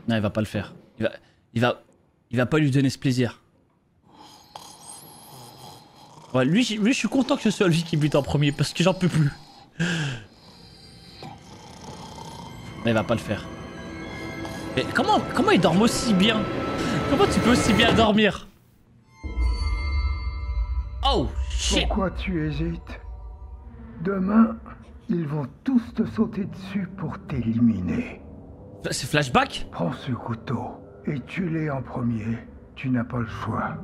Non, il va pas le faire. Il va pas lui donner ce plaisir. Ouais, lui, je suis content que ce soit lui qui bute en premier parce que j'en peux plus. Mais il va pas le faire. Mais comment il dort aussi bien? Comment tu peux aussi bien dormir? Oh shit! Pourquoi tu hésites? Demain, ils vont tous te sauter dessus pour t'éliminer. C'est flashback? Prends ce couteau et tue-les en premier. Tu n'as pas le choix.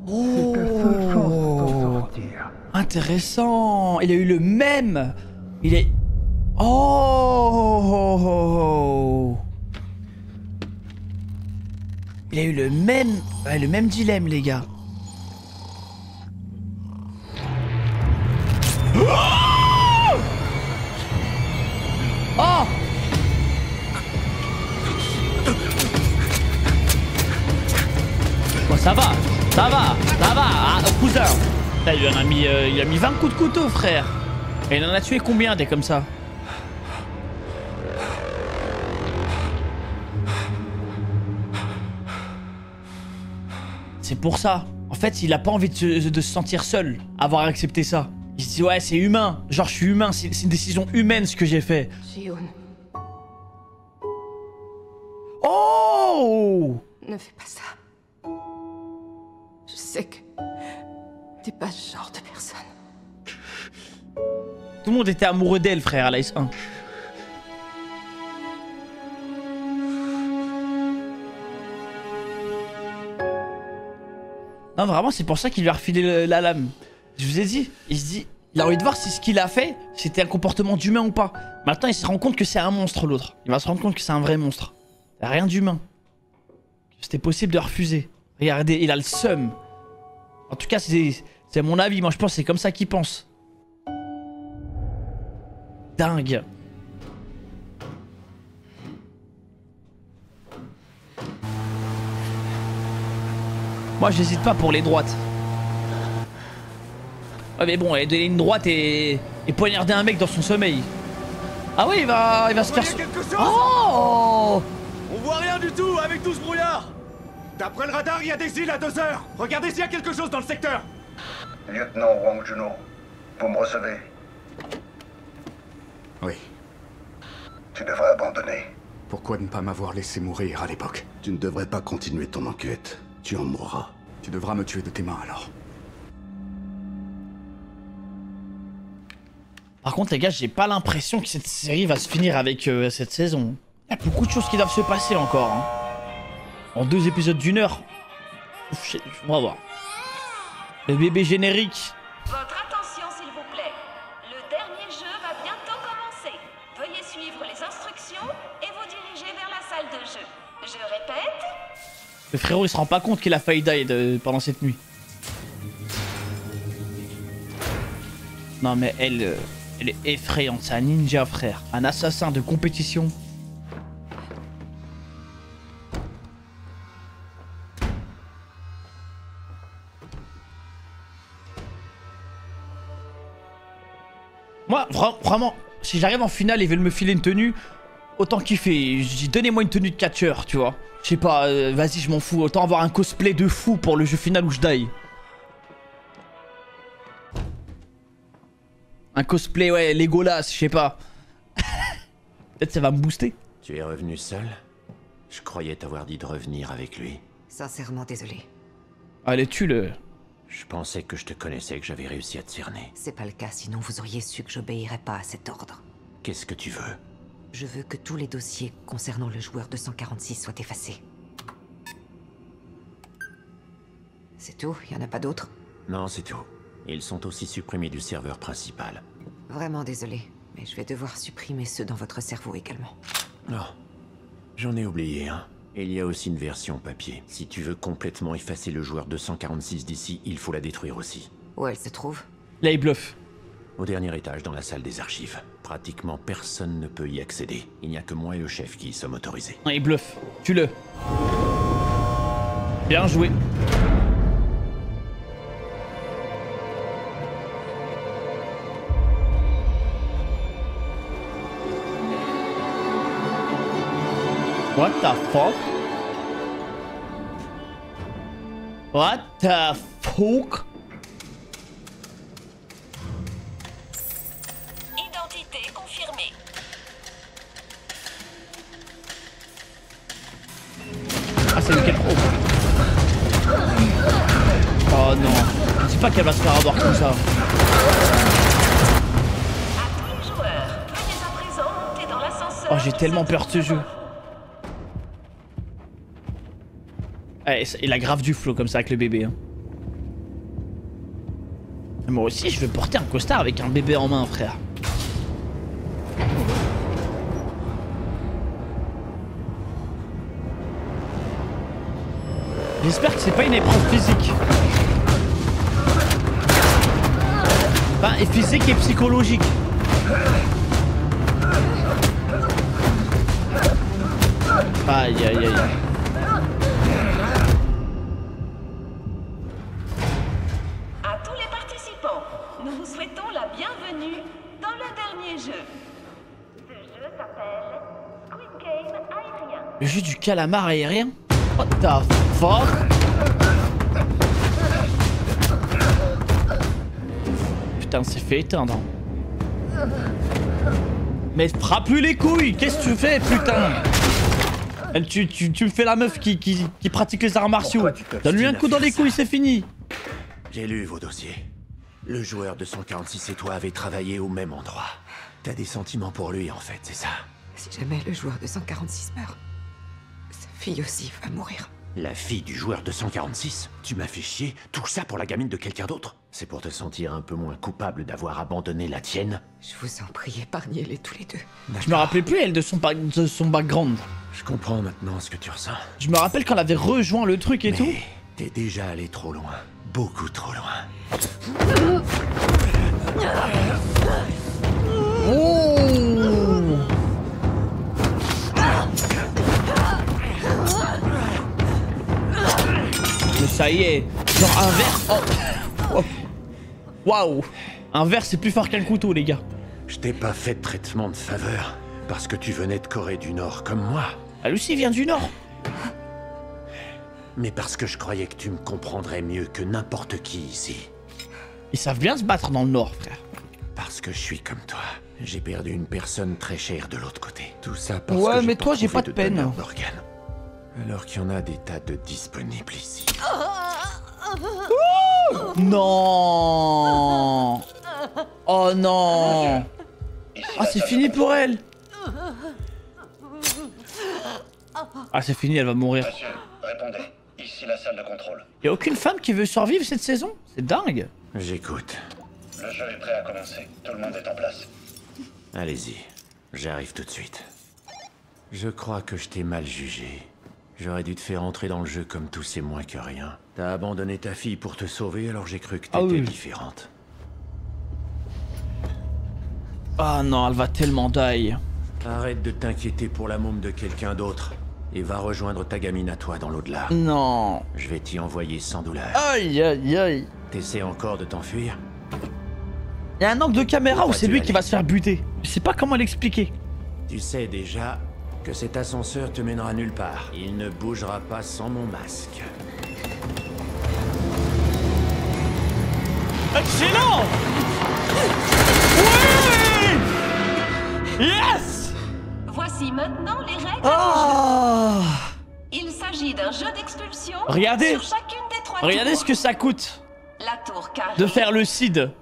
Oh, C'est ta seule chance de t'en sortir. intéressant. Il a eu le même. Il est... Oh. Il a eu le même dilemme, les gars. Oh. Bon, ça va. Ah, cousin. Là, il a mis 20 coups de couteau, frère. Et il en a tué combien des comme ça? C'est pour ça. En fait, il a pas envie de se sentir seul, avoir accepté ça. Il se dit ouais, c'est humain. Genre, je suis humain. C'est une décision humaine ce que j'ai fait. Ji-hoon, Oh. ne fais pas ça. Je sais que t'es pas ce genre de personne. Tout le monde était amoureux d'elle, frère, à l'Ice 1. Non, vraiment, c'est pour ça qu'il lui a refilé la lame. Je vous ai dit, il se dit, il a envie de voir si ce qu'il a fait, c'était un comportement d'humain ou pas. Maintenant, il se rend compte que c'est un monstre, l'autre. Il va se rendre compte que c'est un vrai monstre. Il n'y a rien d'humain. C'était possible de refuser. Regardez, il a le seum. En tout cas, c'est mon avis. Moi, je pense que c'est comme ça qu'il pense. Dingue. Moi, j'hésite pas pour les droites. Ouais, mais bon, donner une droite et poignarder un mec dans son sommeil. Ah oui, il va se faire... Quelque chose. Oh! On voit rien du tout avec tout ce brouillard. D'après le radar, il y a des îles à 2 heures. Regardez s'il y a quelque chose dans le secteur. Lieutenant Wang Juno, vous me recevez? Oui. Tu devrais abandonner. Pourquoi ne pas m'avoir laissé mourir à l'époque? Tu ne devrais pas continuer ton enquête. Tu en mourras. Tu devras me tuer de tes mains alors. Par contre, les gars, j'ai pas l'impression que cette série va se finir avec cette saison. Il y a beaucoup de choses qui doivent se passer encore. Hein. En 2 épisodes d'1 heure. On va voir. Le bébé générique. Votre attention, s'il vous plaît. Le dernier jeu va bientôt commencer. Veuillez suivre les instructions et vous diriger vers la salle de jeu. Je répète. Le frérot, il se rend pas compte qu'il a failli die pendant cette nuit. Non, mais elle est effrayante. C'est un ninja, frère. Un assassin de compétition. Moi, vraiment, si j'arrive en finale et ils veulent me filer une tenue, autant kiffer. Je dis, donnez-moi une tenue de catcheur, tu vois. Je sais pas, vas-y, je m'en fous. Autant avoir un cosplay de fou pour le jeu final où je die. Un cosplay, ouais, Legolas, je sais pas. Peut-être ça va me booster. Tu es revenu seul? Je croyais t'avoir dit de revenir avec lui. Sincèrement désolé. Allez, tue-le. Je pensais que je te connaissais, que j'avais réussi à te cerner. C'est pas le cas, sinon vous auriez su que j'obéirais pas à cet ordre. Qu'est-ce que tu veux? Je veux que tous les dossiers concernant le joueur 246 soient effacés. C'est tout? Y en a pas d'autres? Non, c'est tout. Ils sont aussi supprimés du serveur principal. Vraiment désolé, mais je vais devoir supprimer ceux dans votre cerveau également. Non. J'en ai oublié un. Et il y a aussi une version papier. Si tu veux complètement effacer le joueur 246 d'ici, il faut la détruire aussi. Où elle se trouve? Là, il bluffe. Au dernier étage, dans la salle des archives. Pratiquement personne ne peut y accéder. Il n'y a que moi et le chef qui y sommes autorisés. Non, il bluffe. Tue-le. Bien joué. What the fuck? What the fuck? Identité confirmée. Ah, c'est lequel? Oh non. Dis pas qu'elle va se faire avoir comme ça. À tous les joueurs, veuillez à présent monter dans l'ascenseur. Oh, j'ai tellement peur de ce jeu. Eh, il a grave du flow comme ça avec le bébé. Hein. Moi aussi, je veux porter un costard avec un bébé en main, frère. J'espère que c'est pas une épreuve physique. Enfin, et physique et psychologique. Aïe aïe aïe. À tous les participants, nous vous souhaitons la bienvenue dans le dernier jeu. Ce jeu s'appelle Squid Game aérien. Le jeu du calamar aérien? What the fuck? Putain, c'est fait éteindre. Mais frappe plus les couilles. Qu'est-ce que tu fais, putain? Tu me fais la meuf qui pratique les arts martiaux. Donne-lui un coup dans les couilles, c'est fini. J'ai lu vos dossiers. Le joueur de 146 et toi avez travaillé au même endroit. T'as des sentiments pour lui, en fait, c'est ça? Si jamais le joueur de 146 meurt, sa fille aussi va mourir. La fille du joueur de 146? Tu m'as fait chier? Tout ça pour la gamine de quelqu'un d'autre? C'est pour te sentir un peu moins coupable d'avoir abandonné la tienne? Je vous en prie, épargnez-les tous les deux. Je me rappelais plus, elle, de son background. Je comprends maintenant ce que tu ressens. Je me rappelle quand elle avait rejoint le truc et Mais tout. t'es déjà allé trop loin. Beaucoup trop loin. Oh! Mais ça y est, genre un verre. Oh. Waouh! Un verre c'est plus fort qu'un couteau, les gars. Je t'ai pas fait de traitement de faveur parce que tu venais de Corée du Nord comme moi. Elle aussi vient du Nord. Mais parce que je croyais que tu me comprendrais mieux que n'importe qui ici. Ils savent bien se battre dans le Nord, frère. Parce que je suis comme toi. J'ai perdu une personne très chère de l'autre côté. Tout ça parce ouais, que mais toi j'ai pas de peine. D'organes. Alors qu'il y en a des tas de disponibles ici. Non. Oh non. Ah, c'est fini pour elle. Ah, c'est fini, elle va mourir. Monsieur, répondez. Ici la salle de contrôle. Y'a aucune femme qui veut survivre cette saison? C'est dingue. J'écoute. Le jeu est prêt à commencer. Tout le monde est en place. Allez-y. J'arrive tout de suite. Je crois que je t'ai mal jugé. J'aurais dû te faire entrer dans le jeu comme tout, c'est moins que rien. T'as abandonné ta fille pour te sauver, alors j'ai cru que t'étais différente. Ah non, elle va tellement die. Arrête de t'inquiéter pour la môme de quelqu'un d'autre. Et va rejoindre ta gamine à toi dans l'au-delà. Non. Je vais t'y envoyer sans douleur. Aïe aïe aïe. T'essaies encore de t'enfuir? Y'a un angle de caméra où c'est lui qui va se faire buter. Je sais pas comment l'expliquer. Tu sais déjà que cet ascenseur te mènera nulle part. Il ne bougera pas sans mon masque. Excellent! Oui! Yes! Voici maintenant les règles. Oh! Il s'agit d'un jeu d'expulsion. Regardez! Sur chacune des 3 Regardez tours. ce que ça coûte. La tour carrée. De faire le Cid.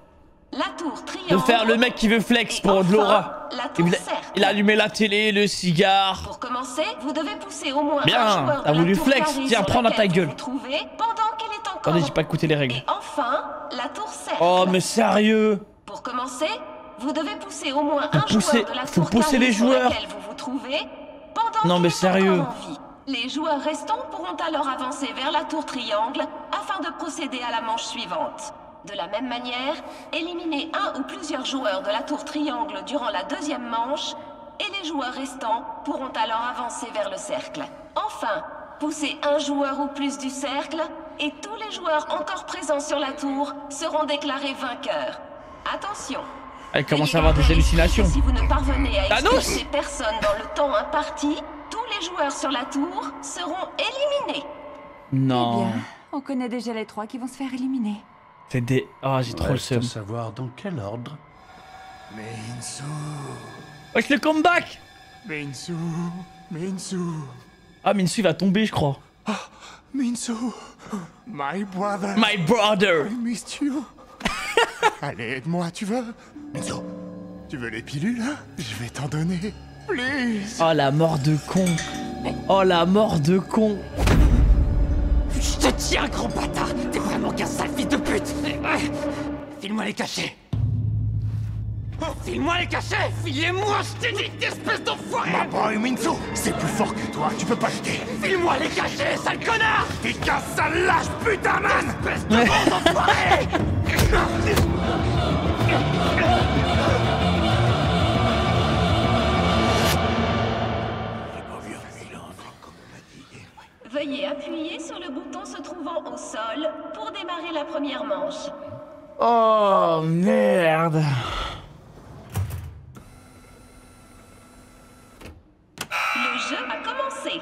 La tour triangle. De faire le mec qui veut flex pour enfin, de l'aura. La tour cercle. Il a allumé la télé, le cigare. Pour commencer, vous devez pousser au moins Bien, un joueur t'as de voulu la tour flex, carrée tiens, sur prends dans ta laquelle gueule. vous vous trouvez pendant qu'elle est encore. Attendez, j'ai pas écouté les règles. Et enfin, la tour cercle. Oh, mais sérieux? Pour commencer, vous devez pousser au moins un pousser- joueur de la faut tour pousser carrée les sur joueurs. laquelle vous vous trouvez pendant Non, qu'il mais est sérieux. encore en vie. Les joueurs restants pourront alors avancer vers la tour triangle afin de procéder à la manche suivante. De la même manière, éliminez un ou plusieurs joueurs de la tour triangle durant la deuxième manche et les joueurs restants pourront alors avancer vers le cercle. Enfin, poussez un joueur ou plus du cercle et tous les joueurs encore présents sur la tour seront déclarés vainqueurs. Attention! Elle commence à avoir des hallucinations. Si vous ne parvenez à Thanos expulser personne dans le temps imparti, tous les joueurs sur la tour seront éliminés. Non. Eh bien, on connaît déjà les 3 qui vont se faire éliminer. C'est des... Oh, j'ai trop le Reste à seum. savoir dans quel ordre. Minsu, Wesh, le comeback. Minsu, Minsu, Ah, Minsu il va tomber, je crois. Minsu, my brother. My brother. I missed you. Allez, aide-moi, tu veux? Minsu, tu veux les pilules? Je vais t'en donner. Please. Oh, la mort de con. Oh, la mort de con. Je te tiens, gros bâtard! T'es vraiment qu'un sale fils de pute! File-moi les cachets! File-moi les cachets! Filez-moi, je t'ai dit, espèce d'enfoiré! Ma boy Minsu, c'est plus fort que toi, tu peux pas jeter. File-moi les cachets, sale connard! T'es qu'un sale lâche, putain, man! Espèce de bon enfoiré! Veuillez appuyer sur le bouton se trouvant au sol pour démarrer la première manche. Oh, merde. Le jeu a commencé.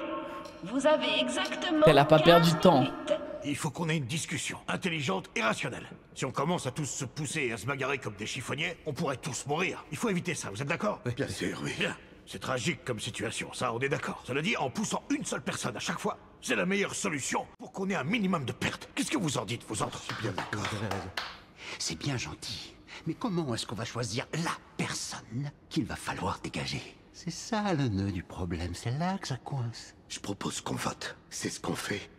Vous avez exactement Elle a pas perdu de 15 temps. minutes. Il faut qu'on ait une discussion intelligente et rationnelle. Si on commence à tous se pousser et à se bagarrer comme des chiffonniers, on pourrait tous mourir. Il faut éviter ça, vous êtes d'accord? Bien sûr, oui. Bien. C'est tragique comme situation, ça, on est d'accord. Cela dit, en poussant une seule personne à chaque fois, c'est la meilleure solution pour qu'on ait un minimum de pertes. Qu'est-ce que vous en dites, vous autres? Je suis bien d'accord. C'est bien gentil. Mais comment est-ce qu'on va choisir la personne qu'il va falloir dégager? C'est ça le nœud du problème, c'est là que ça coince. Je propose qu'on vote. C'est ce qu'on fait.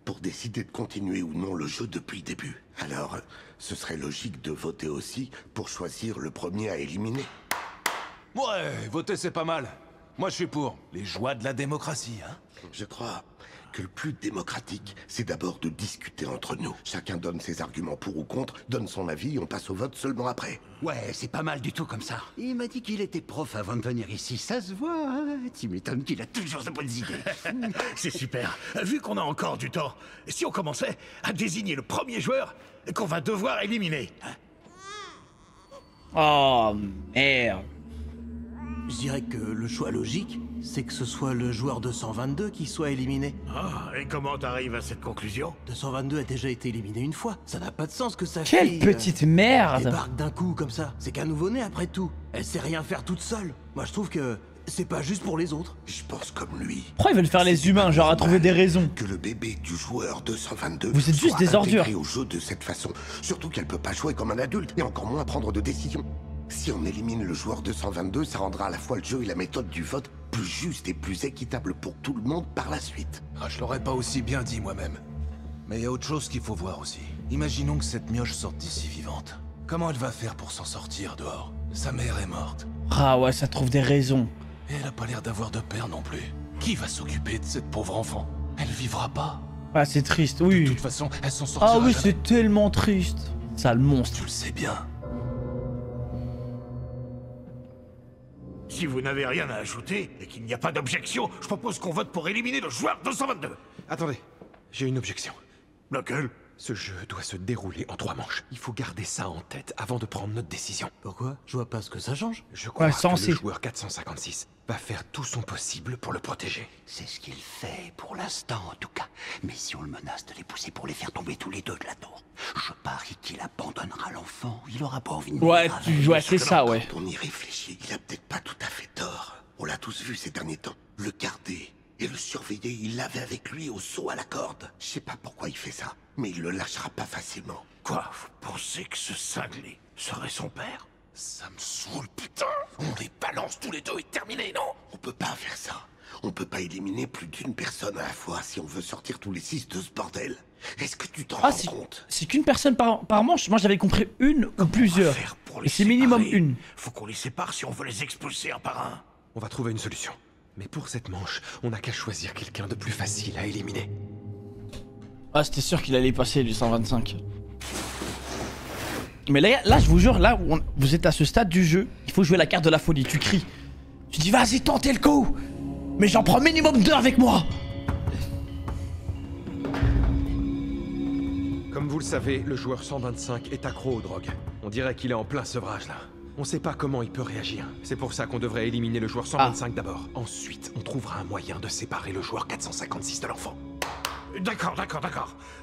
Pour décider de continuer ou non le jeu depuis le début. Alors, ce serait logique de voter aussi pour choisir le premier à éliminer. Ouais, voter c'est pas mal. Moi je suis pour. Les joies de la démocratie, hein. Je crois que le plus démocratique, c'est d'abord de discuter entre nous. Chacun donne ses arguments pour ou contre, donne son avis et on passe au vote seulement après. Ouais, c'est pas mal du tout comme ça. Il m'a dit qu'il était prof avant de venir ici, ça se voit, hein. Tu m'étonnes qu'il a toujours de bonnes idées. C'est super. Vu qu'on a encore du temps, si on commençait à désigner le premier joueur qu'on va devoir éliminer. Oh, merde. Je dirais que le choix logique, c'est que ce soit le joueur 222 qui soit éliminé. Ah, et comment t'arrives à cette conclusion? 222 a déjà été éliminé une fois. Ça n'a pas de sens que sa Quelle fille... petite merde. débarque d'un coup comme ça. C'est qu'un nouveau-né après tout. Elle sait rien faire toute seule. Moi je trouve que c'est pas juste pour les autres. Je pense comme lui. Pourquoi ils veulent faire les humains, genre à trouver des raisons? Que le bébé du joueur 222 Vous êtes juste soit des ordures. intégré au jeu de cette façon. Surtout qu'elle peut pas jouer comme un adulte et encore moins prendre de décisions. Si on élimine le joueur 222, ça rendra à la fois le jeu et la méthode du vote plus juste et plus équitable pour tout le monde par la suite. Ah, je l'aurais pas aussi bien dit moi-même. Mais il y a autre chose qu'il faut voir aussi. Imaginons que cette mioche sorte d'ici vivante. Comment elle va faire pour s'en sortir dehors? Sa mère est morte. Ah ouais, ça trouve des raisons. Et elle a pas l'air d'avoir de père non plus. Qui va s'occuper de cette pauvre enfant? Elle vivra pas. Ah, c'est triste, oui. De toute façon, elle s'en sortira Ah oui, jamais. c'est tellement triste. Sale monstre. Tu le sais bien. Si vous n'avez rien à ajouter et qu'il n'y a pas d'objection, je propose qu'on vote pour éliminer le joueur 222. Attendez, j'ai une objection. Laquelle? Ce jeu doit se dérouler en 3 manches. Il faut garder ça en tête avant de prendre notre décision. Pourquoi? Je vois pas ce que ça change. Je crois Ouais, que sensé. le joueur 456 va faire tout son possible pour le protéger. C'est ce qu'il fait, pour l'instant en tout cas. Mais si on le menace de les pousser pour les faire tomber tous les deux de la tour, je parie qu'il abandonnera l'enfant. Il aura pas envie de Ouais, mourir avec. c'est ça, ouais. Quand on y réfléchit, il a peut-être pas tout à fait tort. On l'a tous vu ces derniers temps. Le garder et le surveiller, il l'avait avec lui au saut à la corde. Je sais pas pourquoi il fait ça, mais il le lâchera pas facilement. Quoi? Vous pensez que ce cinglé serait son père? Ça me saoule, putain. On les balance tous les deux et terminé, non? On peut pas faire ça. On peut pas éliminer plus d'une personne à la fois si on veut sortir tous les 6 de ce bordel. Est-ce que tu t'en rends compte? C'est qu'une personne par manche. Moi j'avais compris une ou plusieurs. Et c'est minimum une. Faut qu'on les sépare si on veut les expulser un par un. On va trouver une solution. Mais pour cette manche, on n'a qu'à choisir quelqu'un de plus facile à éliminer. Ah, c'était sûr qu'il allait passer du 125. Mais là, je vous jure, là où vous êtes à ce stade du jeu, il faut jouer la carte de la folie. Tu cries. Tu dis vas-y, tentez le coup. Mais j'en prends minimum 2 avec moi. Comme vous le savez, le joueur 125 est accro aux drogues. On dirait qu'il est en plein sevrage là. On sait pas comment il peut réagir. C'est pour ça qu'on devrait éliminer le joueur 125 d'abord. Ensuite, on trouvera un moyen de séparer le joueur 456 de l'enfant. D'accord.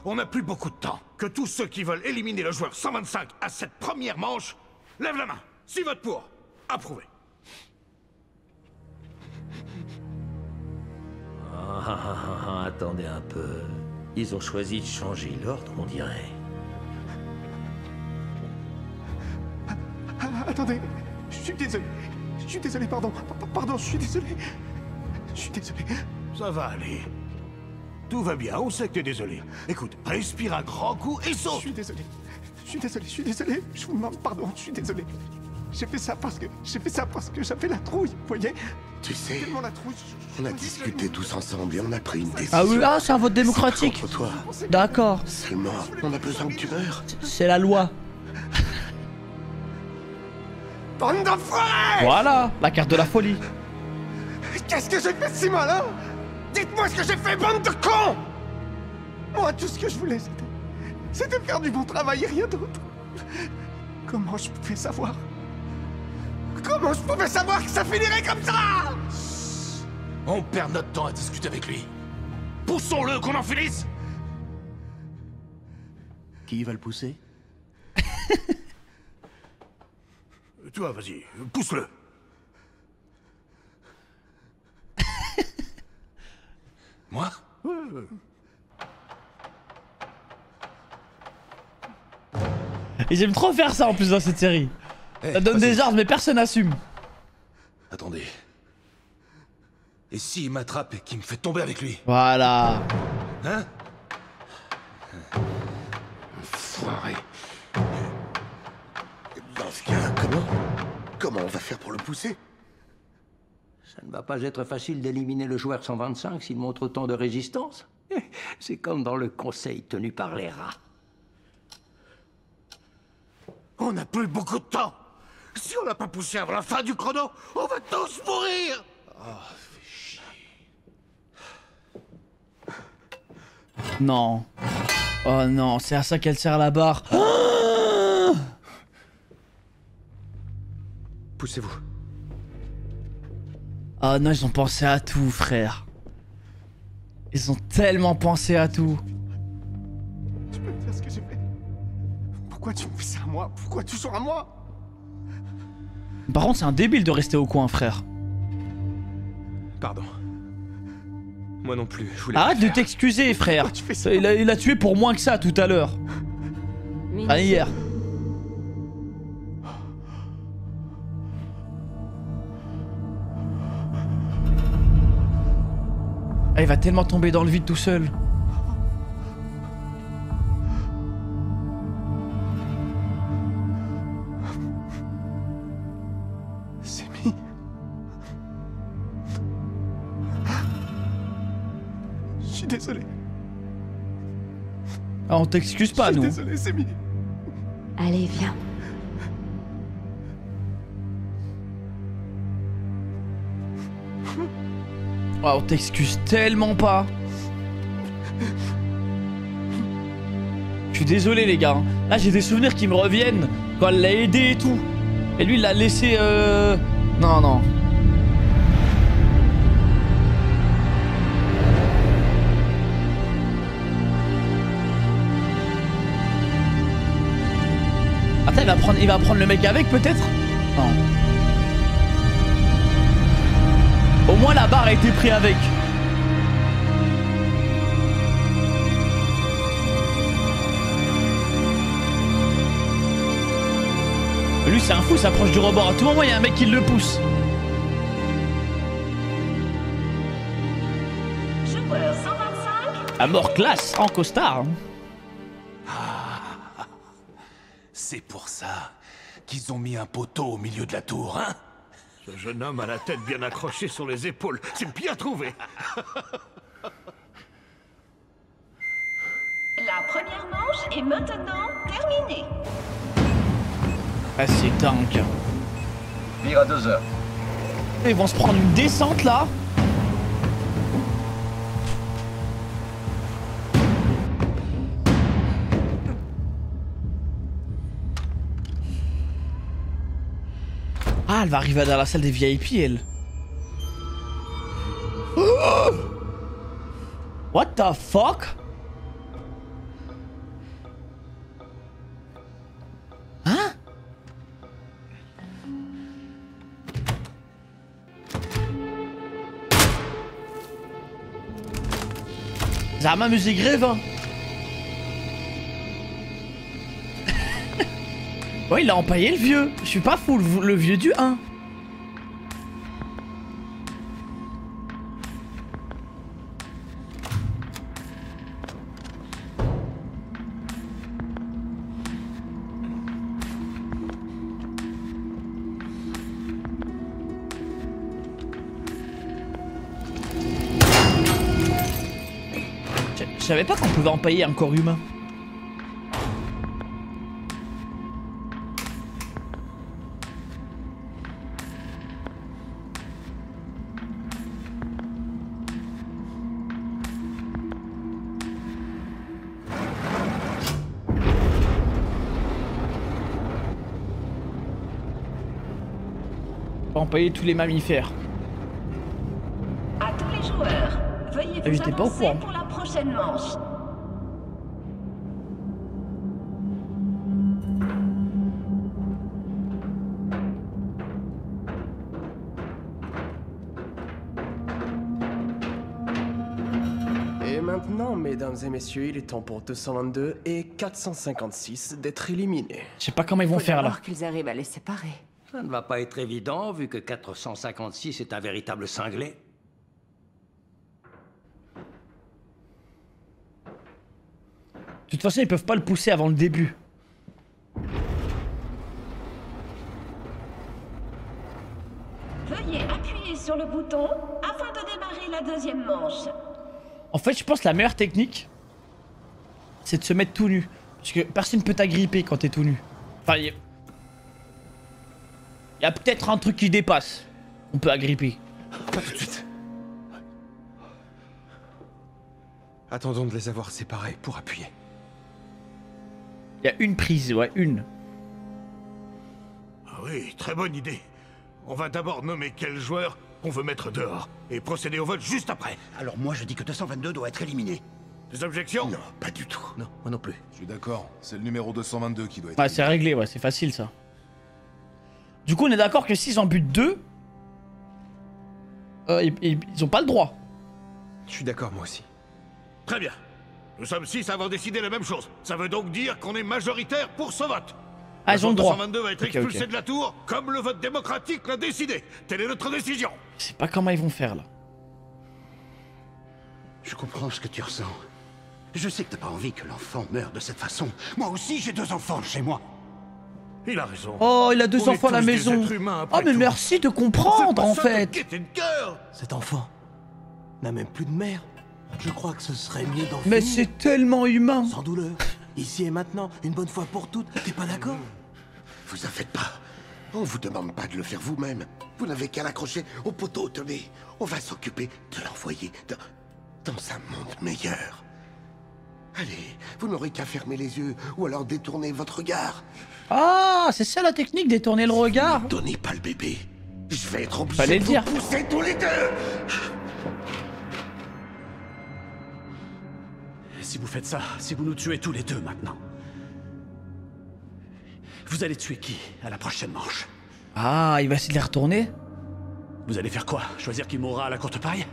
On n'a plus beaucoup de temps. Que tous ceux qui veulent éliminer le joueur 125 à cette première manche, lèvent la main. 6 votes pour. Approuvé. Attendez un peu. Ils ont choisi de changer l'ordre, on dirait. Attendez, je suis désolé, pardon. Pardon, je suis désolé. Ça va aller. Tout va bien, on sait que t'es désolé. Écoute, respire un grand coup et saute. Je suis désolé. Je vous demande pardon, je suis désolé. J'ai fait ça parce que j'avais la trouille, vous voyez? Tu sais, Tellement la trouille, on a discuté tous ensemble et on a pris une décision. Ah oui, c'est un vote démocratique. Contre toi. D'accord. Seulement, on a besoin que tu meurs. C'est la loi. Bande d'enfoirés! Voilà, la carte de la folie. Qu'est-ce que j'ai fait de si malin? Dites-moi ce que j'ai fait, bande de cons! Moi, tout ce que je voulais, c'était faire du bon travail et rien d'autre. Comment je pouvais savoir? Comment je pouvais savoir que ça finirait comme ça? On perd notre temps à discuter avec lui. Poussons-le, qu'on en finisse! Qui va le pousser? Toi, vas-y, pousse-le. Moi? Et j'aime trop faire ça en plus dans cette série. Ça donne des ordres mais personne n'assume. Attendez. Et s'il m'attrape et qu'il me fait tomber avec lui? Voilà. Hein? Enfoiré. Dans ce cas, comment on va faire pour le pousser? Ça ne va pas être facile d'éliminer le joueur 125 s'il montre autant de résistance. C'est comme dans le conseil tenu par les rats. On n'a plus beaucoup de temps. Si on l'a pas poussé avant la fin du chrono, on va tous mourir. Non. Oh non, c'est à ça qu'elle sert la barre. Poussez-vous. Oh non, ils ont pensé à tout, frère. Ils ont tellement pensé à tout. Tu peux me dire ce que j'ai fait? Pourquoi tu me fais ça à moi? Pourquoi toujours à moi? Par contre, c'est un débile de rester au coin, frère. Pardon. Moi non plus, je voulais Arrête pas de faire. t'excuser, frère. Il a tué pour moins que ça tout à l'heure. Ah, hier. Ah, il va tellement tomber dans le vide tout seul. Semi. Je suis désolé. Ah, on t'excuse pas, nous. Je suis désolé, Semi. Allez, viens. Ah, on t'excuse tellement pas. Je suis désolé, les gars. Là, j'ai des souvenirs qui me reviennent quand elle l'a aidé et tout. Et lui, il l'a laissé. Non. Attends, il va prendre le mec avec, peut-être? Non. Au moins la barre a été prise avec. Lui c'est un fou, il s'approche du rebord. À tout moment il y a un mec qui le pousse. Joueur 125. À mort classe en costard. C'est pour ça qu'ils ont mis un poteau au milieu de la tour, hein? Ce jeune homme a la tête bien accrochée sur les épaules. C'est bien trouvé. La première manche est maintenant terminée. Ah c'est dingue. Vire à 2 heures. Ils vont se prendre une descente là. Ah, elle va arriver dans la salle des VIP, elle. Oh! What the fuck? Ça a m'amusé grève, hein. Ouais, il a empaillé le vieux. Je suis pas fou, le vieux du 1. Je savais pas qu'on pouvait empailler un corps humain. Empailler tous les mammifères. À tous les joueurs, veuillez vous j'étais pas au avancer courant. pour la prochaine manche. Et maintenant, mesdames et messieurs, il est temps pour 222 et 456 d'être éliminés. Je sais pas comment ils vont faire là. qu'ils arrivent à les séparer. Ça ne va pas être évident, vu que 456 est un véritable cinglé. De toute façon, ils peuvent pas le pousser avant le début. Veuillez appuyer sur le bouton afin de démarrer la deuxième manche. En fait, je pense que la meilleure technique, c'est de se mettre tout nu. Parce que personne peut t'agripper quand t'es tout nu. Enfin, il y a peut-être un truc qui dépasse. On peut agripper. Pas tout de suite. Attendons de les avoir séparés pour appuyer. Il y a une prise, ouais, une. Ah oui, très bonne idée. On va d'abord nommer quel joueur on veut mettre dehors et procéder au vote juste après. Alors moi je dis que 222 doit être éliminé. Des objections? Non, pas du tout. Non, moi non plus. Je suis d'accord, c'est le numéro 222 qui doit être... Ouais, c'est réglé, ouais, c'est facile ça. Du coup, on est d'accord que s'ils en butent 2, ils ont pas le droit. Je suis d'accord, moi aussi. Très bien. Nous sommes 6 à avoir décidé la même chose. Ça veut donc dire qu'on est majoritaire pour ce vote. Ah, ils ont le droit. 222 va être Ok, expulsé ok. de la tour, comme le vote démocratique l'a décidé. Telle est notre décision. Je sais pas comment ils vont faire là. Je comprends ce que tu ressens. Je sais que t'as pas envie que l'enfant meure de cette façon. Moi aussi j'ai 2 enfants chez moi. Il a raison. Oh, il a 2 On est enfants à la tous des maison. êtres humains, Oh, après mais tout. merci de comprendre en fait. Cet enfant n'a même plus de mère. Je crois que ce serait mieux d'en Mais finir. c'est tellement humain. Sans douleur. Ici et maintenant, une bonne fois pour toutes. T'es pas d'accord? Vous en faites pas. On vous demande pas de le faire vous-même. Vous n'avez qu'à l'accrocher au poteau, tenez. On va s'occuper de l'envoyer dans un monde meilleur. Allez, vous n'aurez qu'à fermer les yeux ou alors détourner votre regard. Ah, c'est ça la technique, détourner le regard. Donnez pas le bébé. Je vais être obligé Fallait de le vous dire. pousser tous les deux. Si vous faites ça, si vous nous tuez tous les deux maintenant, vous allez tuer qui à la prochaine manche? Ah, il va essayer de les retourner. Vous allez faire quoi? Choisir qui mourra à la courte paille?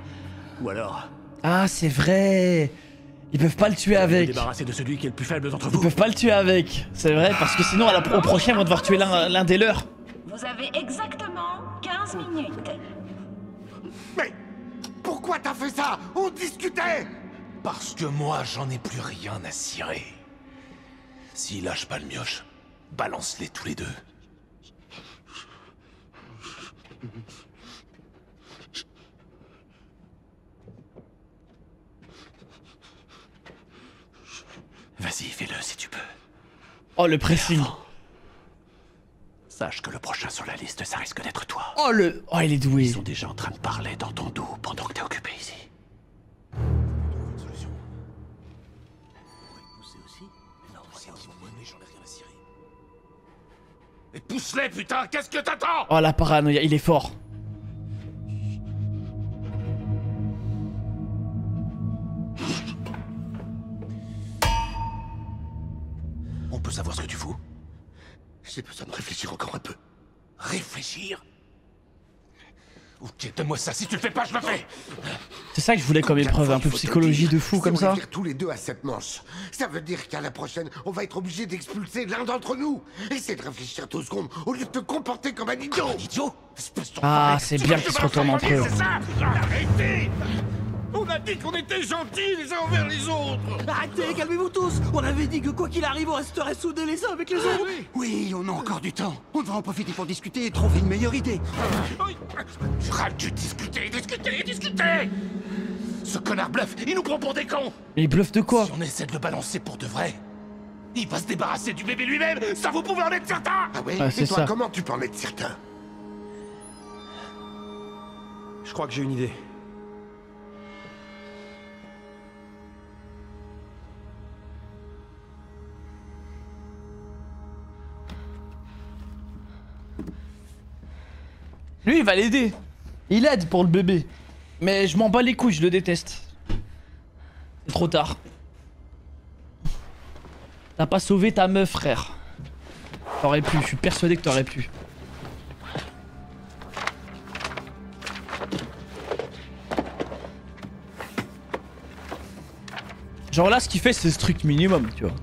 Ou alors Ah, c'est vrai. Ils peuvent pas le tuer vous avec. débarrasser de celui qui est le plus faible d'entre Ils vous? peuvent pas le tuer avec. C'est vrai, parce que sinon, au prochain, ils vont devoir tuer l'un des leurs. Vous avez exactement 15 minutes. Mais pourquoi t'as fait ça? On discutait. Parce que moi, j'en ai plus rien à cirer. S'ils lâchent pas le mioche, balance-les tous les deux. Vas-y, fais-le si tu peux. Oh, le pressing. Sache que le prochain sur la liste, ça risque d'être toi. Oh, oh, il est doué. Ils sont déjà en train de parler dans ton dos pendant que t'es occupé ici. Et pousse-les, putain, qu'est-ce que t'attends? Oh, la paranoïa, il est fort. On peut savoir ce que tu fous? J'ai besoin de réfléchir encore un peu. Réfléchir? Ok, donne-moi ça. Si tu le fais pas, je le fais. C'est ça que je voulais comme épreuve, un peu psychologie de fou comme ça. On va tous les deux à cette manche. Ça veut dire qu'à la prochaine, on va être obligé d'expulser l'un d'entre nous. Essaie de réfléchir 2 secondes au lieu de te comporter comme un idiot. Un idiot? Ah, c'est bien qu'ils se retournent entre eux. Arrêtez! On a dit qu'on était gentils les uns envers les autres! Arrêtez, calmez-vous tous! On avait dit que quoi qu'il arrive, on resterait soudés les uns avec les autres! Oui, on a encore du temps. On devra en profiter pour discuter et trouver une meilleure idée. Rate de discuter! Ce connard bluffe, il nous prend pour des cons! Mais il bluffe de quoi? Si on essaie de le balancer pour de vrai, il va se débarrasser du bébé lui-même! Ça vous pouvez en être certain! Ah oui? Ah, et toi, ça. comment tu peux en être certain? Je crois que j'ai une idée. Lui, il va l'aider. Il aide pour le bébé. Mais je m'en bats les couilles, je le déteste. C'est trop tard. T'as pas sauvé ta meuf, frère. T'aurais pu, je suis persuadé que t'aurais pu. Genre là, ce qu'il fait, c'est ce truc minimum, tu vois.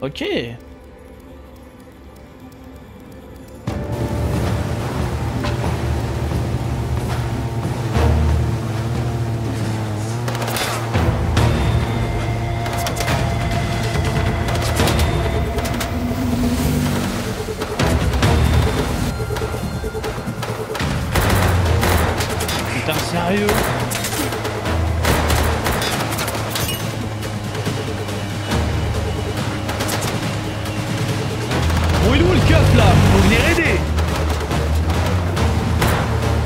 Ok. Putain, sérieux? Bon, il est où le keuf là? Faut venir aider.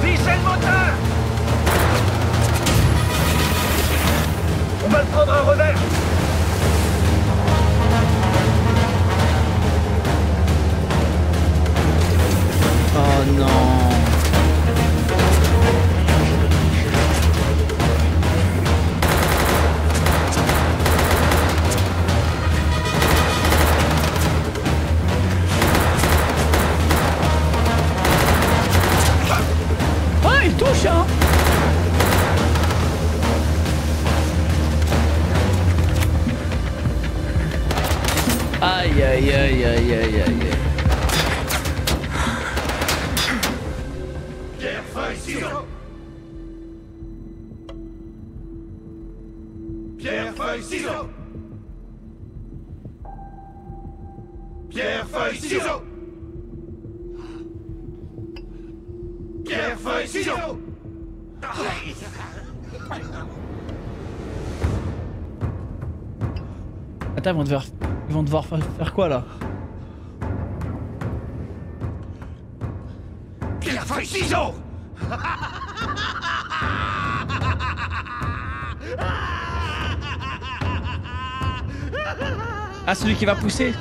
Vissez le moteur! On va le prendre un revers! Oh non. Ah, il touche hein. Aïe aïe aïe aïe aïe aïe. Pierre, feuille, ciseaux! Pierre, feuille, ciseaux! Pierre, feuille, ciseaux! Pierre, feuille, ciseaux! Attends, ils vont devoir faire quoi là? Pierre, feuille, ciseaux! Ah, celui qui va pousser?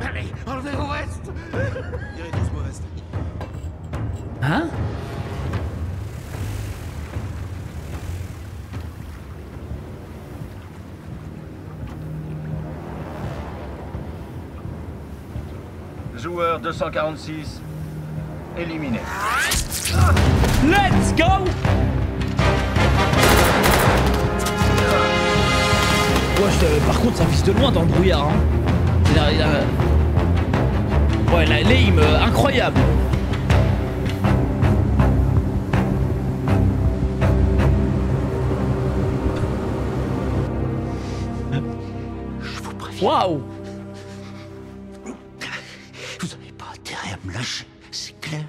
Allez, enlevez vos vestes! Virez tous vos vestes. Hein? Joueur 246, éliminé. Let's go! Ouais, par contre, ça vise de loin dans le brouillard. Hein. Ouais, la l'aim incroyable. Je vous préviens. Waouh! Vous n'avez pas intérêt à me lâcher, c'est clair?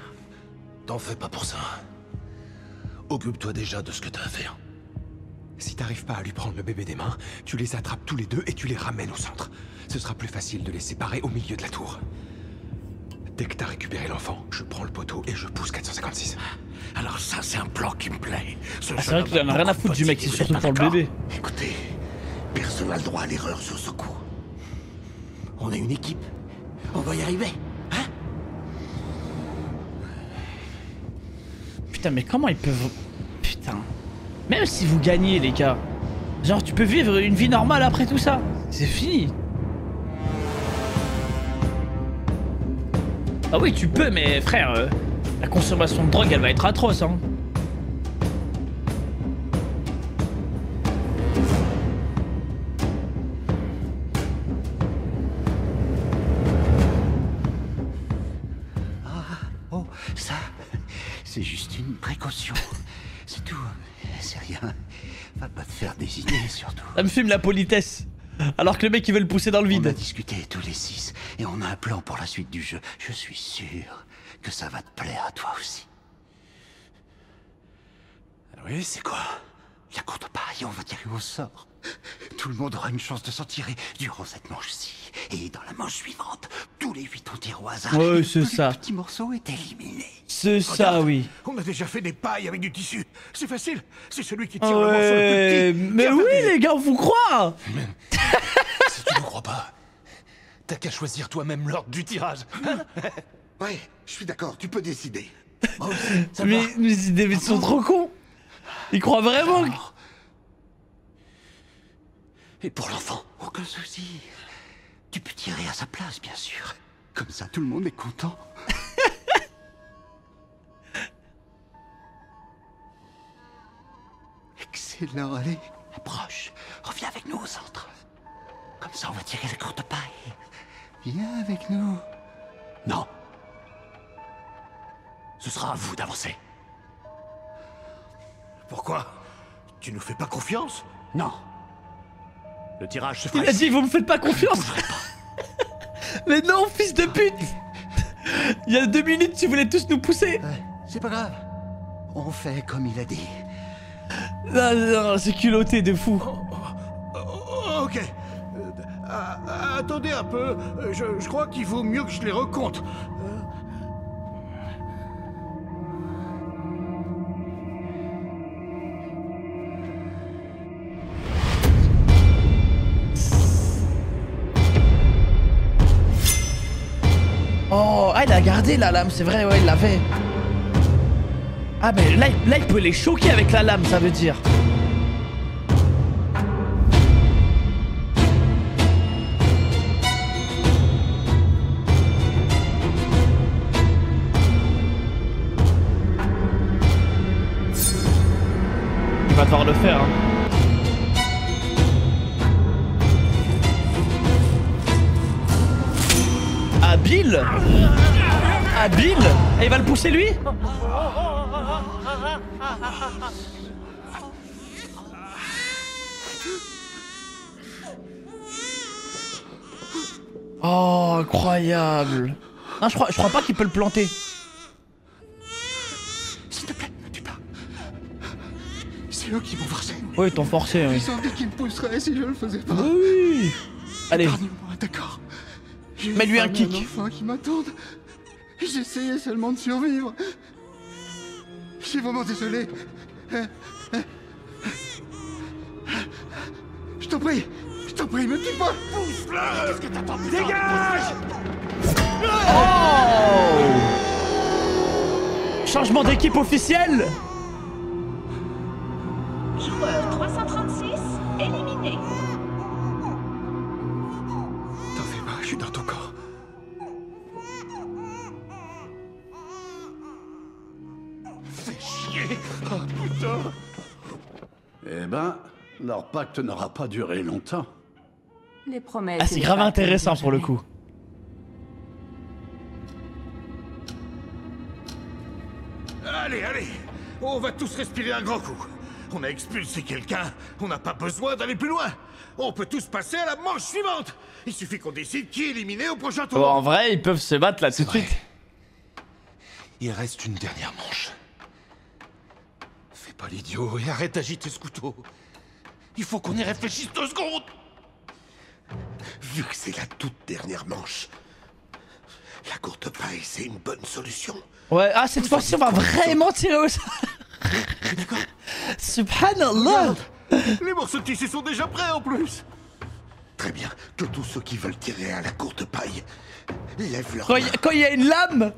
T'en fais pas pour ça. Occupe-toi déjà de ce que t'as à faire. Si t'arrives pas à lui prendre le bébé des mains, tu les attrapes tous les deux et tu les ramènes au centre. Ce sera plus facile de les séparer au milieu de la tour. Dès que t'as récupéré l'enfant, je prends le poteau et je pousse 456. Alors ça, c'est un plan qui me plaît. Ah, c'est vrai qu'il en a rien à foutre du mec, c'est surtout pour le bébé. Écoutez, personne n'a le droit à l'erreur sur ce coup. On est une équipe. On va y arriver. Hein? Putain, mais comment ils peuvent... Putain. Même si vous gagnez, les gars, genre tu peux vivre une vie normale après tout ça. C'est fini. Ah oui, tu peux, mais frère, la consommation de drogue, elle va être atroce, hein. Oh, ça, c'est juste une précaution. C'est tout. C'est rien. Va pas te faire des idées, surtout. Ça me fume la politesse. Alors que le mec il veut le pousser dans le vide. On a discuté tous les 6 et on a un plan pour la suite du jeu. Je suis sûr que ça va te plaire à toi aussi. Oui, c'est quoi? La courte paille, on va tirer au sort. Tout le monde aura une chance de s'en tirer durant cette manche-ci. Et dans la manche suivante, tous les 8 on tire au hasard. Ouais, c'est ça. Le petit morceau est éliminé. C'est ça, oui. On a déjà fait des pailles avec du tissu. C'est facile. C'est celui qui tire le morceau le plus petit. Mais oui, les gars, on vous croit. Si tu ne crois pas, t'as qu'à choisir toi-même l'ordre du tirage. Hein? Ouais, je suis d'accord, tu peux décider. Mais les David sont trop cons. Ils croient vraiment que... Et pour l'enfant, aucun souci. Tu peux tirer à sa place, bien sûr. Comme ça, tout le monde est content. Excellent, allez. Approche. Reviens avec nous au centre. Comme ça, on va tirer la courte paille. Viens avec nous. Non. Ce sera à vous d'avancer. Pourquoi? Tu nous fais pas confiance? Non. Le tirage se fera. Il a dit, vous me faites pas confiance. Mais non, fils de pute. Il y a 2 minutes, tu voulais tous nous pousser. C'est pas grave. On fait comme il a dit. Non, non, c'est culotté de fou. Ok. Attendez un peu. Je crois qu'il vaut mieux que je les recompte. Oh, ah, il a gardé la lame, c'est vrai, ouais, il l'avait. Ah, mais là, il peut les choquer avec la lame, ça veut dire. Il va devoir le faire, hein. Habile. Habile. Et il va le pousser lui. Oh, incroyable. Non, je crois pas qu'il peut le planter. S'il te plaît, ne tue pas. C'est eux qui m'ont forcé. Oui, ils t'ont forcé, oui. Ils ont dit qu'ils me pousseraient si je le faisais pas. Oui. Allez. Épargne-moi, d'accord. Mets-lui un kick. Enfin, qui m'attendent. J'essayais seulement de survivre. Je suis vraiment désolé. Je t'en prie, me tue pas. Pousse-le. Qu'est-ce que t'attends? Dégage. Oh. Changement d'équipe officiel. Joueur 336 éliminé. T'en fais pas, je suis dans ton corps. Fais chier. Oh putain. Eh ben, leur pacte n'aura pas duré longtemps. Les promesses. Ah, c'est grave intéressant pour le coup. Allez, allez. On va tous respirer un grand coup. On a expulsé quelqu'un. On n'a pas besoin d'aller plus loin. On peut tous passer à la manche suivante. Il suffit qu'on décide qui est éliminé au prochain tour. Bon, en vrai, ils peuvent se battre là tout de suite. Il reste une dernière manche. Fais pas l'idiot et arrête d'agiter ce couteau. Il faut qu'on y réfléchisse 2 secondes. Vu que c'est la toute dernière manche, la courte paille, c'est une bonne solution. Ouais, ah, cette fois-ci, on va vraiment tirer au sort. D'accord. Subhanallah. Les morceaux de tissu sont déjà prêts en plus. Très bien, que tous ceux qui veulent tirer à la courte paille lèvent leur Quand main. il y a une lame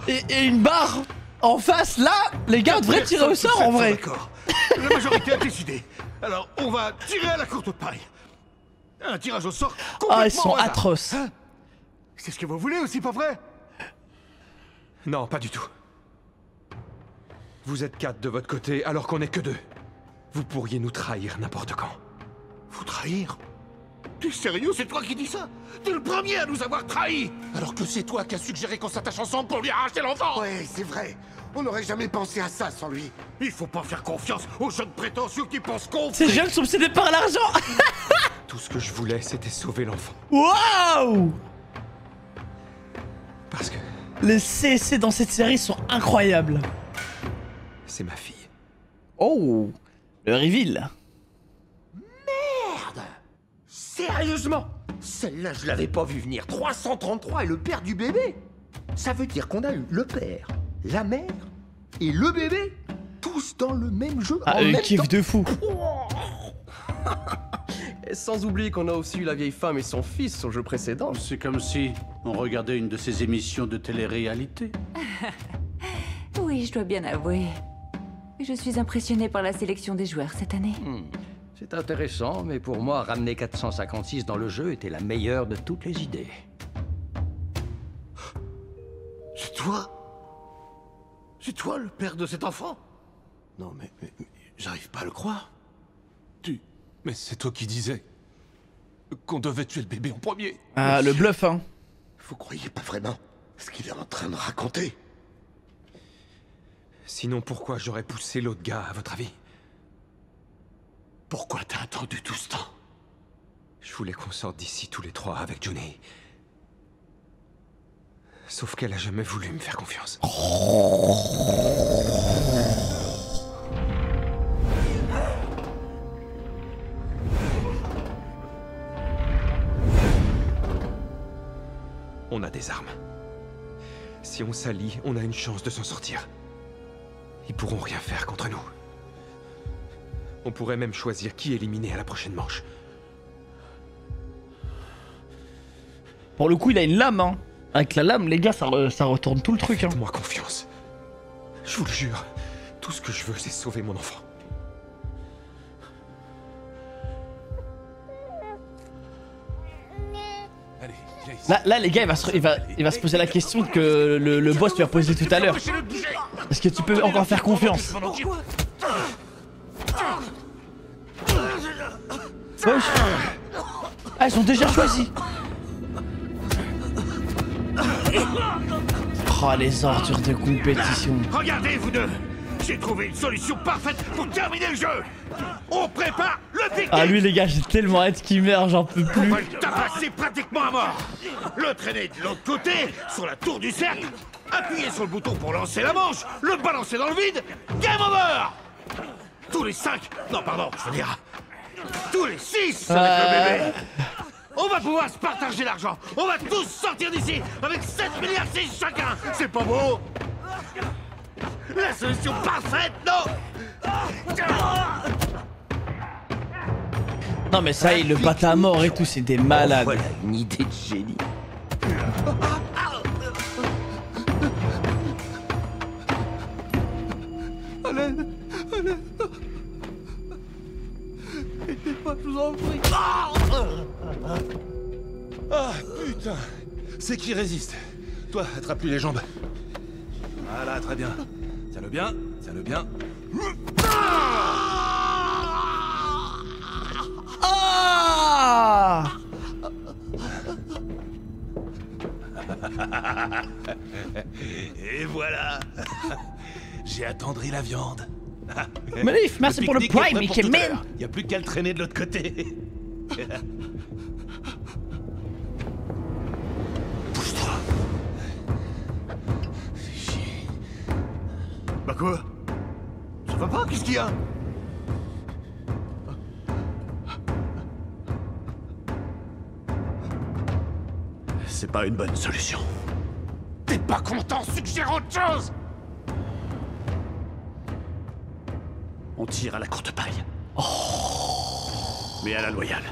et une barre en face, là, les gars devraient tirer au sort en vrai. La majorité a décidé. Alors, on va tirer à la courte paille. Un tirage au sort complètement Ah, ils sont au hasard. atroces. Hein? C'est ce que vous voulez aussi, pas vrai? Non, pas du tout. Vous êtes 4 de votre côté, alors qu'on est que 2. Vous pourriez nous trahir n'importe quand. Vous trahir? T'es sérieux? C'est toi qui dis ça? T'es le premier à nous avoir trahis! Alors que c'est toi qui as suggéré qu'on s'attache ensemble pour lui arracher l'enfant! Ouais, c'est vrai. On n'aurait jamais pensé à ça sans lui. Il faut pas faire confiance aux jeunes prétentieux qui pensent qu'on... Ces jeunes sont obsédés par l'argent. Tout ce que je voulais, c'était sauver l'enfant. Waouh! Parce que... Les CC dans cette série sont incroyables. c'est ma fille. Oh, le reveal. Merde! Sérieusement? Celle-là, je l'avais pas vu venir. 333 est le père du bébé. Ça veut dire qu'on a eu le père, la mère et le bébé, tous dans le même jeu Ah, en même kiff temps. de fou. Et sans oublier qu'on a aussi eu la vieille femme et son fils au jeu précédent. C'est comme si on regardait une de ces émissions de télé-réalité. Oui, je dois bien avouer. Je suis impressionnée par la sélection des joueurs cette année. C'est intéressant, mais pour moi, ramener 456 dans le jeu était la meilleure de toutes les idées. C'est toi? C'est toi le père de cet enfant? Non, mais j'arrive pas à le croire. Mais c'est toi qui disais qu'on devait tuer le bébé en premier. Ah, le bluff, hein. Vous croyez pas vraiment ce qu'il est en train de raconter? Sinon, pourquoi j'aurais poussé l'autre gars, à votre avis? Pourquoi t'as attendu tout ce temps? Je voulais qu'on sorte d'ici tous les trois avec Johnny. Sauf qu'elle a jamais voulu me faire confiance. On a des armes. Si on s'allie, on a une chance de s'en sortir. Ils pourront rien faire contre nous. On pourrait même choisir qui éliminer à la prochaine manche. Pour le coup, il a une lame, hein. Avec la lame, les gars, ça retourne tout le truc, hein. Faites-moi confiance. Je vous le jure, tout ce que je veux, c'est sauver mon enfant. Là, les gars, il va se poser la question que le boss lui a posée tout à l'heure. Est-ce que tu peux encore faire confiance? Wesh. Ah, ils ont déjà choisi. Oh, les ordures de compétition. Regardez, vous deux! J'ai trouvé une solution parfaite pour terminer le jeu! On prépare le pique-nique! Ah, lui, les gars, j'ai tellement hâte qu'il meure, j'en peux plus. On va le tabasser pratiquement à mort! Le traîner de l'autre côté, sur la tour du cercle, appuyer sur le bouton pour lancer la manche, le balancer dans le vide, game over! Tous les 5, non pardon, je veux dire, tous les 6 avec le bébé! On va pouvoir se partager l'argent! On va tous sortir d'ici avec 7 milliards 6 chacun! C'est pas beau? La solution parfaite, non? Non, mais ça, il le battent à mort et tout, c'est des malades. Voilà une idée de génie. Alain, Alain. Aidez-moi, je vous en prie. Ah, putain! C'est qui résiste? Toi, attrape-lui les jambes. Voilà, très bien. Tiens-le bien, tiens-le bien. Ah! Et voilà. J'ai attendri la viande. Malif, merci pour le pique-nique est prime, prêt pour Mickey tout à Man. l'heure. Y a plus qu'à le traîner de l'autre côté. Pousse-toi. Bah quoi? Ça va pas? Qu'est-ce qu'il y a? C'est pas une bonne solution. T'es pas content? Suggère autre chose! On tire à la courte paille. Mais à la loyale.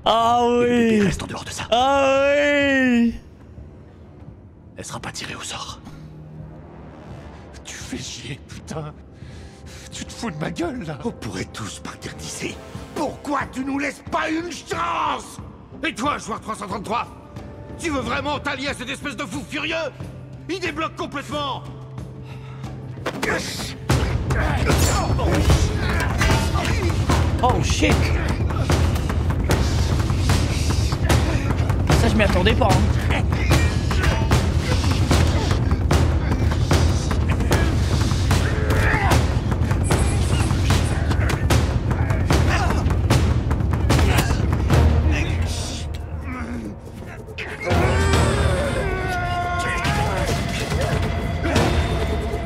Ah Et le bébé oui! reste en dehors de ça. Ah oui! Elle sera pas tirée au sort. Tu fais chier, putain! Tu te fous de ma gueule, là? On pourrait tous partir d'ici. Pourquoi tu nous laisses pas une chance? Et toi, joueur 333? Tu veux vraiment t'allier à cette espèce de fou furieux? Il débloque complètement. Oh shit. Ça je m'y attendais pas hein.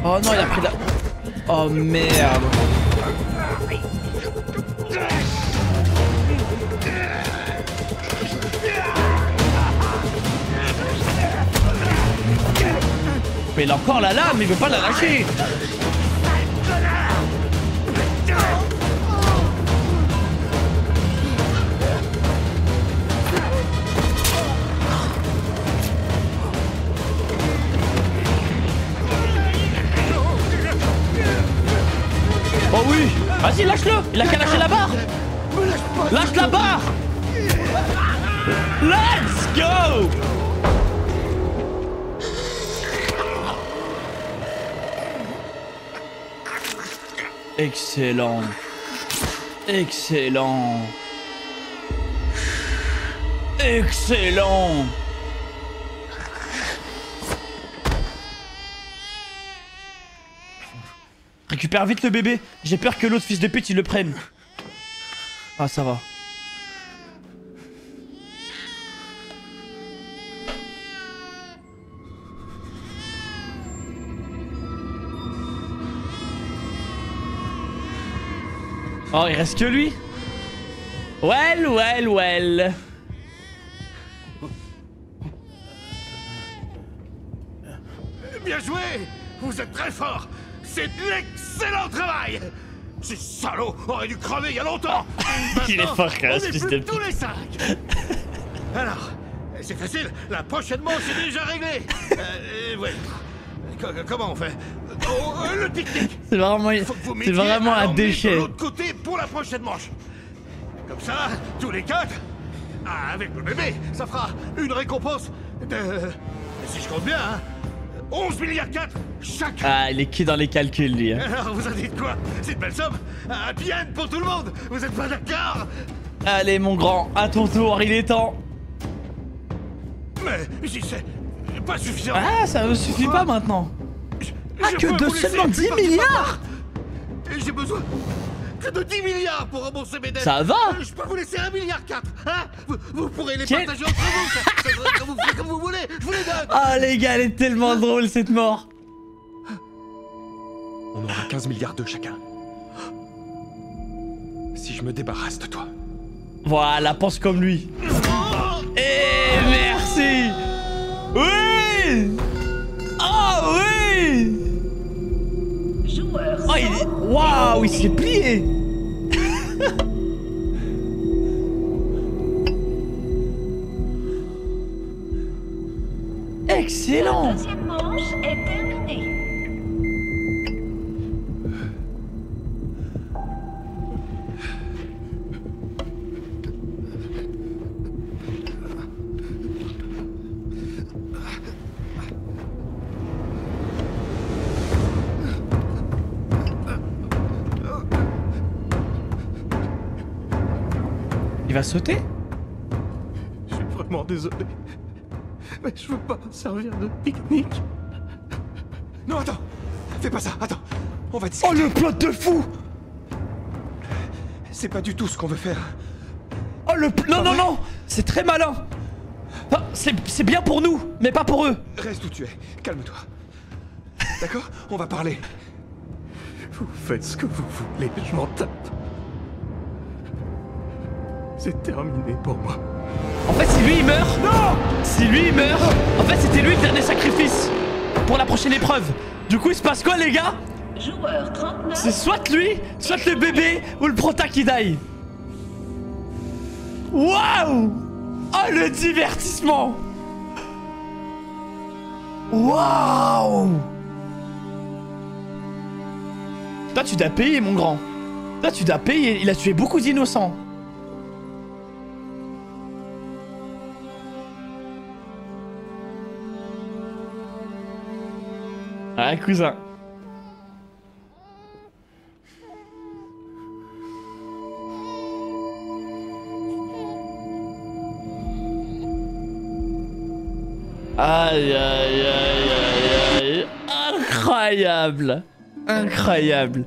Oh non, il a pris la... Oh merde. Mais il a encore la lame, il veut pas la lâcher. Oh oui, vas-y lâche-le. Il a qu'à lâcher la barre. Lâche la barre. Let's go. Excellent. Excellent. Excellent. Récupère vite le bébé. J'ai peur que l'autre fils de pute il le prenne. Ah ça va. Oh il reste que lui. Well well well. Bien joué. Vous êtes très fort. C'est de l'excellent travail. Ces salauds auraient dû crever il y a longtemps. Il est fort quand même, on est fils plus de tous pute. les 5. Alors, c'est facile. La prochaine manche est déjà réglée. Ouais. Comment on fait? Oh, le pique-nique. C'est vraiment un déchet. De l'autre côté pour la prochaine manche. Comme ça, tous les 4. Ah, avec le bébé, ça fera une récompense de... Si je compte bien, hein, 11 milliards 4 chaque. Ah, il est qui dans les calculs, lui. Hein. Alors, vous en dites quoi? C'est une belle somme. Bien pour tout le monde. Vous êtes pas d'accord? Allez, mon grand, à ton tour, il est temps. Mais si c'est pas suffisant. Ah, ça ne suffit pas maintenant. Ah, que de seulement 10 milliards. J'ai besoin que de 10 milliards pour rembourser mes dettes. Ça va. Je peux vous laisser 1,4 milliard, hein? Vous pourrez les partager entre vous. Vous ferez comme vous voulez. Je vous les donne. Ah, les gars, elle est tellement drôle cette mort. On aura 15 milliards de chacun. Si je me débarrasse de toi. Voilà, pense comme lui. Et merci. Oui. Oh oui. Oh, il est... Waouh, il s'est plié. Excellent. La deuxième manche est terminée. Il va sauter? Je suis vraiment désolé. Mais je veux pas servir de pique-nique. Non, attends. Fais pas ça, attends. On va discuter. Oh, le plot de fou. C'est pas du tout ce qu'on veut faire. Oh, le... Non, non, non. C'est très malin. Ah, c'est bien pour nous, mais pas pour eux. Reste où tu es. Calme-toi. D'accord? On va parler. Vous faites ce que vous voulez, je m'en tape. C'est terminé pour moi. En fait, si lui il meurt, non. Si lui il meurt, en fait c'était lui le dernier sacrifice pour la prochaine épreuve. Du coup, il se passe quoi, les gars? Joueur 39. C'est soit lui, soit le bébé ou le prota qui die. Waouh! Oh, le divertissement! Waouh! Toi, tu dois payer, mon grand. Toi, tu dois payer. Il a tué beaucoup d'innocents. Ah, cousin. Aïe, aïe, aïe, aïe, aïe. Incroyable. Incroyable.